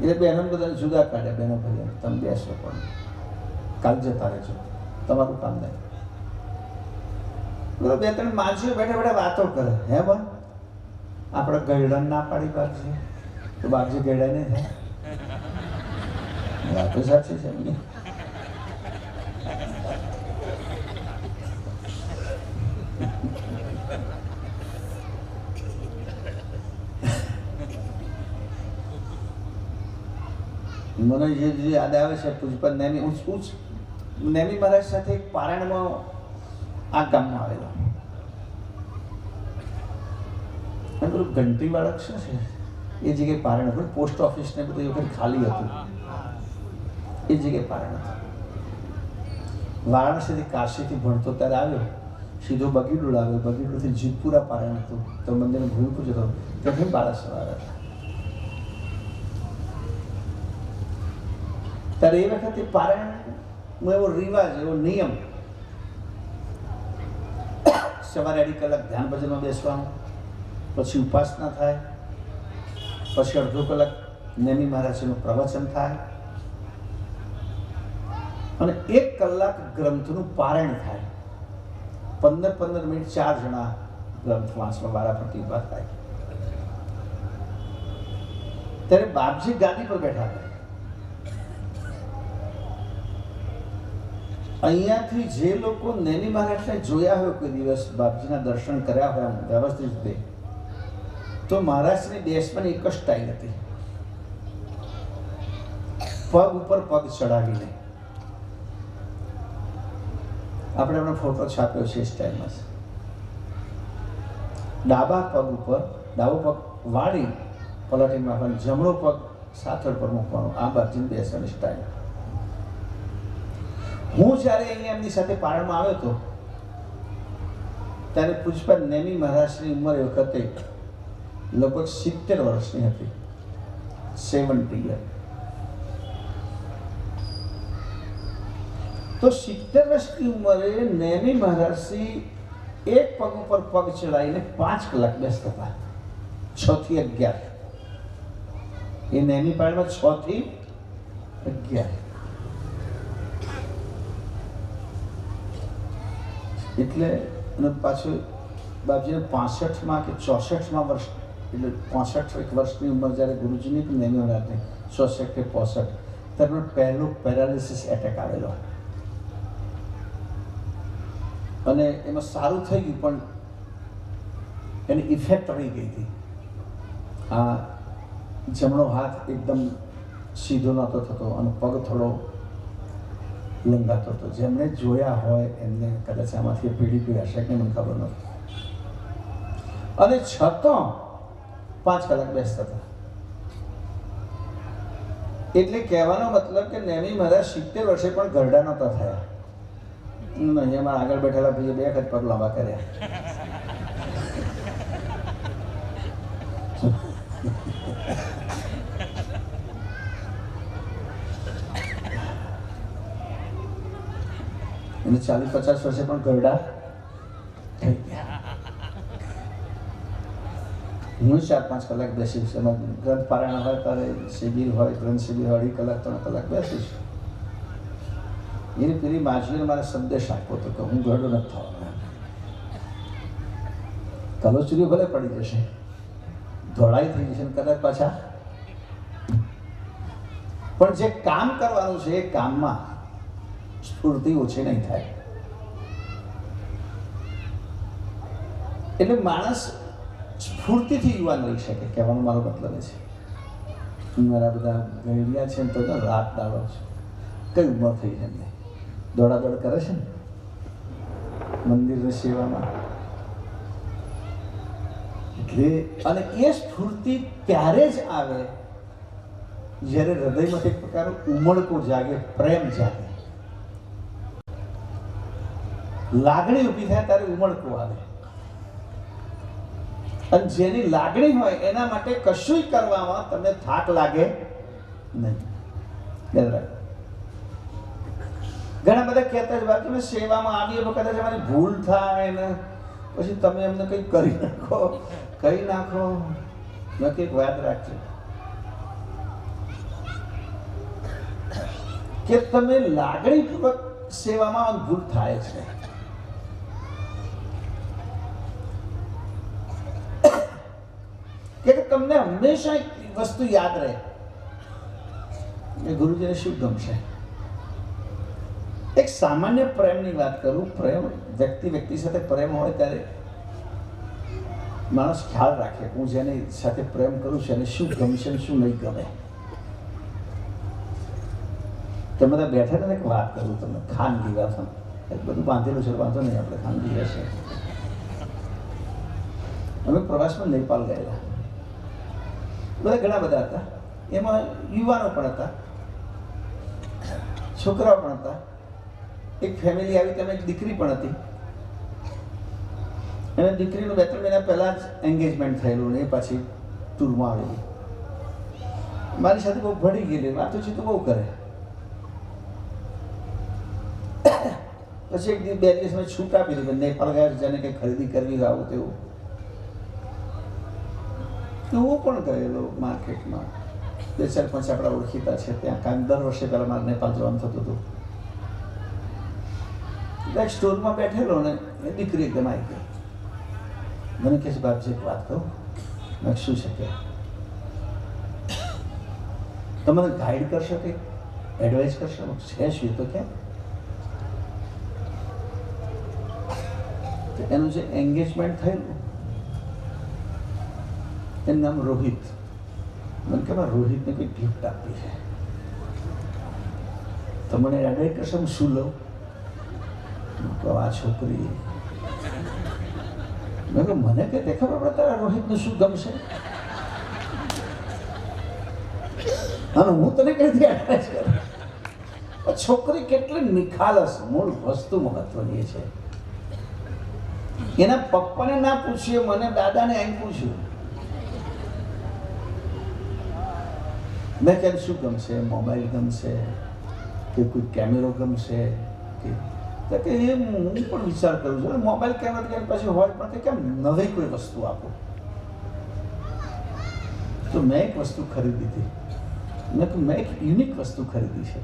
એટલે બહેનો બધાને જુદા કાઢ્યા, બહેનો ભાઈઓ તમે બેસો પણ કાલ જતા રહેજો, તમારું કામ નહીં. બરોબર, બે ત્રણ માણસો બેઠા બેઠા વાતો કરે. હે બન આપણે ગયડા ના પાડી બાપજી, તો બાપજી ગયડા નહીં થાય. વાતો સાચી છે એમની. મને જે યાદ આવે છે પૂજપત નેમી નેમી મહારાજ સાથે એક પારાયણમાં આ ગામમાં આવેલો. અને પેલું ઘંટી બાળક શું છે એ જગ્યાએ પારાયણ હતું. પોસ્ટ ઓફિસ ને બધું એ વખત ખાલી હતું, એ જગ્યાએ પારાયણ હતું. વારાણસીથી કાશીથી ભણતો ત્યારે આવ્યો, સીધો બગીડોળ આવ્યો. બગીડોળથી જીતપુરા પારાયણ હતું, તો મંદિરને ભૂમિ પૂજતો ત્યાંથી બાળક સવાર હતા. ત્યારે એ વખતે પારાયણનો એવો રિવાજ, એવો નિયમ, સવારે 2.5 કલાક ધ્યાન ભજનમાં બેસવાનું, પછી ઉપાસના થાય, પછી અડધો કલાક નેમી મહારાજનું પ્રવચન થાય, અને 1 કલાક ગ્રંથનું પારાયણ થાય. 15 મિનિટ 4 જણા ગ્રંથ વાંચવા વારાફરતી ઊભા થાય. ત્યારે બાપજી ગાદી પર બેઠા હતા. અહીંયાથી જે લોકો નેમી મહારાજને જોયા હોય, કોઈ દિવસ બાપજીના દર્શન કર્યા હોય આમ વ્યવસ્થિત રીતે, તો મહારાજની બેસવાની એક જ સ્ટાઇલ હતી, પગ ઉપર પગ ચડાવીને. આપણે એમનો ફોટો છાપ્યો છે એ સ્ટાઇલમાં. ડાબા પગ ઉપર ડાબો પગ વાળી પલટી મારવાનો, જમણો પગ સાથળ પર મૂકવાનો. આ બાપજીની બેસવાની સ્ટાઇલ. હું જ્યારે અહીંયા એમની સાથે પારણમાં આવ્યો હતો ત્યારે પૂજપત નેમી મહારાજની ઉંમર એ વખતે લગભગ 70 વર્ષની હતી, 70 યર. તો 70 વર્ષની ઉંમરે નેમી મહારાજશ્રી એક પગ ઉપર પગ ચડાવીને 5 કલાક બેસતા હતા, 6 થી 11. એ નેમી પાળમાં 6 થી 11. એટલે અને પાછું બાપજીને 65માં કે 64માં વર્ષ, એટલે 65 વર્ષની ઉંમર જ્યારે ગુરુજીની પણ નેમી મહારાજની 66 કે 65, ત્યારે પહેલો પેરાલિસિસ એટેક આવેલો. અને એમાં સારું થઈ ગયું, પણ એની ઇફેક્ટ રહી ગઈ હતી. આ જમણો હાથ એકદમ સીધો નહોતો થતો અને પગ થોડો લંગાતો હતો. જેમણે જોયા હોય એમને કદાચ આમાંથી પેઢી કોઈ હશે કે મને ખબર નથી. અને છતાં 5 કલાક બેસતા હતા. એટલે કહેવાનો મતલબ કે નેમી મહારાજ 70 વર્ષે પણ ઘરડા નહોતા થયા. અહીંયા મારા આગળ બેઠેલા ભાઈએ 2 વખત પગ લાંબા કર્યા. અને 40-50 વર્ષે પણ ઘરડા થઈ ગયા. હું 4-5 કલાક બેસીશ. એમાં ગ્રંથ પારાયણ હોય ત્યારે શિબિર હોય, ગ્રંથ શિબિર હોય 2.5 કલાક 3 કલાક બેસીશ. એની પેલી માજીને મારે સંદેશ આપવો હતો કે હું ઘરડો નથી થવાનો. કલોચરીઓ ભલે પડી જશે, ધોળાઈ થઈ જશે કદાચ પાછા, પણ જે કામ કરવાનું છે એ કામમાં સ્ફૂર્તિ ઓછી નહીં થાય. એટલે માણસ સ્ફૂર્તિથી યુવાન રહી શકે, કહેવાનો મારો મતલબ છે. મારા બધા ગયડિયા છે ને તો રાત દાડો છે, કઈ ઉંમર થઈ છે એમને, દોડાદોડ કરે છે ને મંદિરની સેવામાં. એટલે અને એ સ્ફૂર્તિ ત્યારે જ આવે જ્યારે હૃદયમાંથી એક પ્રકારનો ઉમળકો જાગે, પ્રેમ જાગે, લાગણી ઊભી થાય ત્યારે ઉમળકો આવે. અને જેની લાગણી હોય એના માટે કશું કરવામાં તમને થાક લાગે નહીં. યાદ રાખો. ઘણા બધા કહેતા જ બાકી સેવામાં આવીએ કદાચ અમારી ભૂલ થાય ને પછી તમે એમને કંઈક કરી નાખો, કહી નાખો. મેં કંઈક વાત રાખજો કે તમે લાગણીપૂર્વક સેવામાં ભૂલ થાય છે. કે તમને હંમેશા એક વસ્તુ યાદ રહે કે ગુરુજીને શું ગમશે. એક સામાન્ય પ્રેમની વાત કરું. પ્રેમ વ્યક્તિ સાથે પ્રેમ હોય ત્યારે માણસ ખ્યાલ રાખે હું જેની સાથે પ્રેમ કરું છું એને શું ગમશે ને શું નહીં ગમે. તમે બધા બેઠા ને એક વાત કરું તમને ખાનગી વાત. બધું બાંધેલું છે, વાંધો નહીં, આપણે ખાનગી હશે. અમે પ્રવાસમાં નેપાળ ગયેલા. બધા ઘણા બધા હતા. એમાં યુવાનો પણ હતા, છોકરાઓ પણ હતા. એક ફેમિલી આવી, તેમાં એક દીકરી પણ હતી. અને દીકરીનું 2-3 મહિના પહેલાં જ એન્ગેજમેન્ટ થયેલું ને એ પાછી ટૂરમાં આવેલી. મારી સાથે બહુ ભળી ગયેલી, વાતો છે તો બહુ કરે. પછી એક દિવસ 2 દિવસ મેં છૂટ આપી દીધી. નેપાળ ગયા, જેને કંઈ ખરીદી કરવી આવું તેવું. હું પણ ગયેલો માર્કેટમાં. 2-4-5 આપણા ઓળખીતા છે ત્યાં. કારણ દર વર્ષે પહેલાં મારે નેપાળ જવાનું થતું હતું. એક સ્ટોરમાં બેઠેલો ને એ દીકરી એકદમ આવી ગઈ. મને કહે છે, બાપજી એક વાત કહું. મેં શું છે કે તમે ગાઈડ કરશો કે એડવાઇસ કરશો? છે શું તો કે એનું જે એન્ગેજમેન્ટ થયેલું એનું નામ રોહિત. મને કે રોહિતને કોઈ ગિફ્ટ આપી છે, તો મને એડવાઇસ કરશો હું શું લઉં? આ છોકરી મેં કહ્યું મને કે દેખાવ આપણે તારા રોહિતને શું ગમશે અને હું તને કઈ રીતે એડવાઇસ કરું. છોકરી કેટલી નિખાલસ, મૂળ વસ્તુ મહત્વની છે. એના પપ્પાને ના પૂછ્યું, મને દાદાને આમ પૂછ્યું. મેં ક્યારે શું ગમશે? મોબાઈલ ગમશે કે કોઈ કેમેરો ગમશે કે એ હું પણ વિચાર કરું છું. મોબાઈલ કેમેરા કે પછી હોય પણ કે કેમ નવી કોઈ વસ્તુ આપો. તો મેં એક વસ્તુ ખરીદી હતી. મેં એક યુનિક વસ્તુ ખરીદી છે,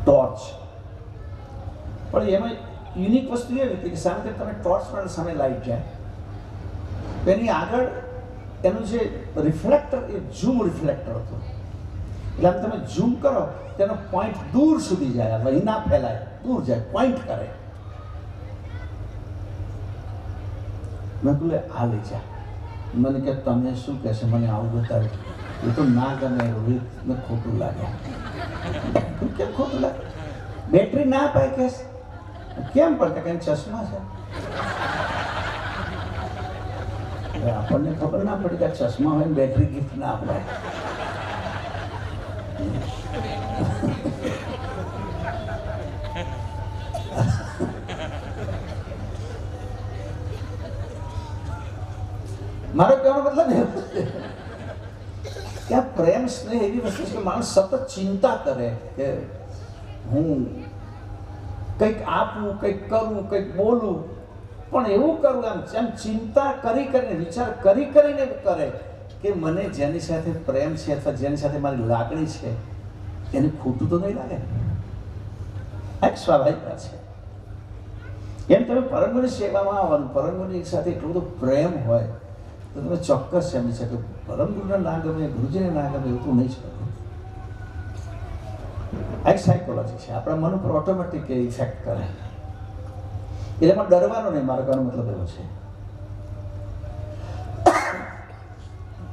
ટોર્ચ. પણ એમાં યુનિક વસ્તુ એવી હતી કે સામે તમે ટોર્ચ પણ સામે લાઈટ જાય, એની આગળ એનું જે રિફ્લેક્ટર એ ઝૂમ રિફ્લેક્ટર હતું. એટલે આમ તમે ઝૂમ કરો તેનો પોઈન્ટ દૂર સુધી જાય, વહી ના ફેલાય, દૂર જાય, પોઈન્ટ કરે. મેં કહ્યું આ લઈ જા. મને કે તમે શું કહેશે, મને આવું બતાવ્યું. એ તો ના ગમે રોહિત, ને ખોટું લાગે. કેમ ખોટું લાગે? બેટરી ના અપાય કે કેમ? પણ કંઈ ચશ્મા છે. આપણને ખબર ના પડી કે ચશ્મા હોય ને બેટરી ગિફ્ટ ના અપાય. મારો કહેવાનો મતલબ એવું છે કે આ પ્રેમ સ્નેહ એવી વસ્તુ છે કે માણસ સતત ચિંતા કરે કે હું કંઈક આપું, કંઈક કરું, કંઈક બોલું, પણ એવું કરવું એમ ચિંતા કરીને, વિચાર કરીને કરે કે મને જેની સાથે પ્રેમ છે અથવા જેની સાથે મારી લાગણી છે એને ખોટું તો નહીં લાગે. આ એક સ્વાભાવિક વાત છે. એમ તમે પરમગુરુની સેવામાં આવવાનું, પરમગુરુની સાથે એટલો બધો પ્રેમ હોય તો તમે ચોક્કસ સમજી શકો પરમગુરુને ના ગમે, ગુરુજીને ના ગમે એવું તો નહીં જ કરવું. આ એક સાયકોલોજી છે, આપણા મન ઉપર ઓટોમેટિક ઇફેક્ટ કરે. એટલે એમાં ડરવાનો નહીં. મારો કહેવાનો મતલબ એવો છે.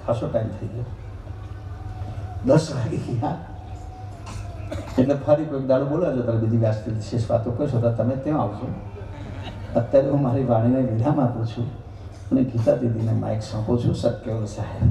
ખાસો ટાઈમ થઈ ગયો, 10 વાગી ગયા. એટલે ફરી કોઈક દાડો બોલાવજો, તારે બીજી વ્યાસથી વિશેષ વાતો કરશો તો તમે ત્યાં આવશો. અત્યારે હું મારી વાણીને વિરામ આપું છું અને ગીતા દીદીને માઇક સોંપું છું. સત્યવર સાહેબ.